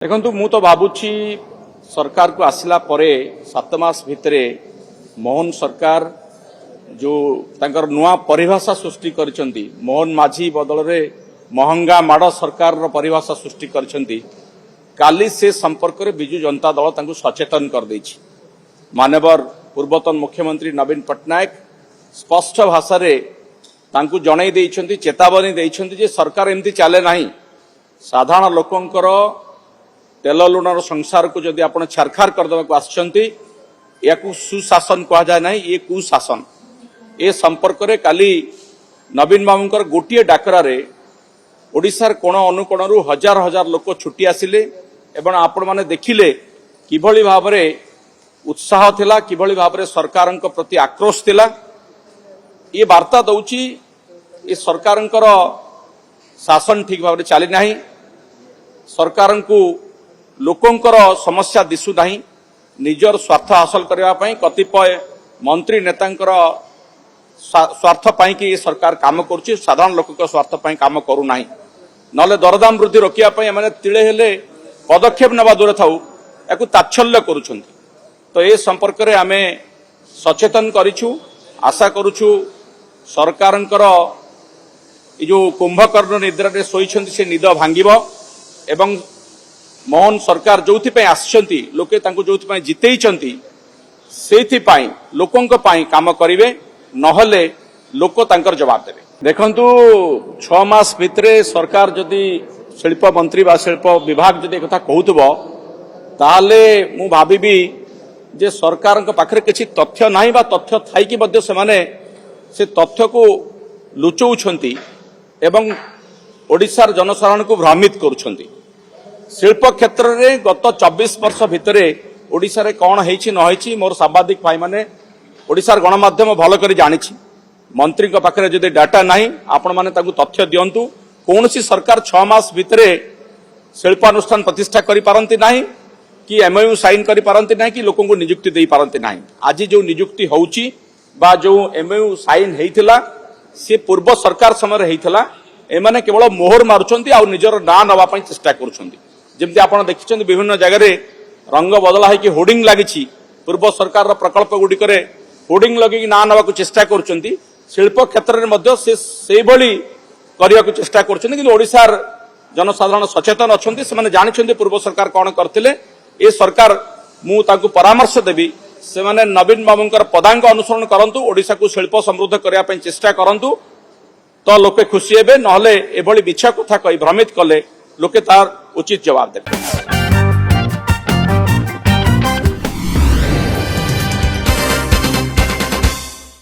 देखु मु तो भावुची सरकार को आसला परे 7 मास भितरे मोहन सरकार जो तांकर नुआ परिभाषा सृष्टि करिसेंती मोहन माझी बदल रे महंगा माड़ सरकार रो परिभाषा सृष्टि करिसेंती काली से संपर्क रे बिजु जनता दल तांको सचेतन कर देछि। माननीय पूर्वतन मुख्यमंत्री नवीन पट्टनायक स्पष्ट भाषा रे तांको जणाई देइछंती चेतावनी देइछंती जे सरकार एमती चले नाही। साधारण लोकंकर तेल लुणर संसार को जदि आपण छारखार करदेवाक आछंती याकू सुशासन कहा जाए ना, ये कुशासन। ए संपर्क रे काली नवीन बाबूंकर गोटे डाकरा रे ओडिशार कोण अनुकोण हजार हजार लोक छुट्टी आसिले एवं आपण माने देखिले किभली भाबरे उत्साह थिला, किभली भाबरे सरकारक प्रति आक्रोश थिला। ये वार्ता दउची ये सरकारंकर शासन ठीक भाबरे चली नाही, सरकारंकु लोकंकर समस्या दिशु नाही। निजर स्वार्थ हासिल करबा पई कतिपय मंत्री नेतांकर स्वार्थ पई कि सरकार काम करूची, साधारण लोकक स्वार्थ पई काम करू नाही। नले दरदाम वृद्धि रोकिया पई माने तिळे हेले पदक्षेप नबा दूर थाउ याकू ताच्छल्य करूछंती। तो ए संपर्क रे आमे सचेतन करिछु, आशा करूछु सरकारंकर ए जो कुंभकर्ण निद्रा रे सोइछंती से निद भांगिबो एवं मोहन सरकार जोथि पई आछंती लोके तांको जोथि पई जितेइछंती सेथि पई लोकंक पई काम करिवे, नहले लोक तांकर जवाब देबे। देखंतु 6 मास भितरे सरकार जदि शिल्प मंत्री बा शिल्प विभाग जदि कथा कहउतबो ताले मु भाबिबी जे सरकारक पाखरे किछि तथ्य नाही बा तथ्य थाई कि मध्ये से माने से तथ्य को लुचौछंती एवं ओडिशार जनसाधारण को भ्रमित करूछंती। शिल्प क्षेत्र रे गत 24 वर्ष भितरे ओडिशा रे कोन हेछि न हेछि मोर सांबादिक भाई माने ओडिशार गणमाध्यम भल करी जानिछि। मंत्री को पाखरे जदि डाटा नाही आपण माने ताकू तथ्य दियंतु। कोनसी सरकार 6 मास भितरे शिल्पानुष्ठान प्रतिष्ठा करि पारंती नाही कि एमओयू साइन करि पारंती नाही कि लोकन को नियुक्ति देई पारंती नाही। आज जो नियुक्ति होउची बा जो एमओयू साइन हेइथिला से पूर्व सरकार समय हेइथिला। एमाने केवल मोहर मारुचंती आ निजर ना नवा पई चेष्टा करूचंती। जेमति आपण देखिचंती विभिन्न जगह रे रंग बदला है कि होर्डिंग लागिछि, पूर्व सरकार रो प्रकल्प गुडी करे होर्डिंग लगी ना नवा को चेष्टा करूचंती। शिल्प क्षेत्र रे मध्ये से सेई भली करिया को चेष्टा करूचंती, कि ओडिशार जनसाधारण सचेतन अछंती, से माने जानिचंती पूर्व सरकार कोन करथिले। ए सरकार मु ताकू परामर्श देबी से माने नवीन बाबूंकर पदांक अनुसरण करंतु, ओडिशा को शिल्प समृद्ध करिया पई चेष्टा करंतु, तो लोके खुशी हेबे। नहले एभली मिछा कथा कहि भ्रमित कले लोके तार उचित जवाब देबे।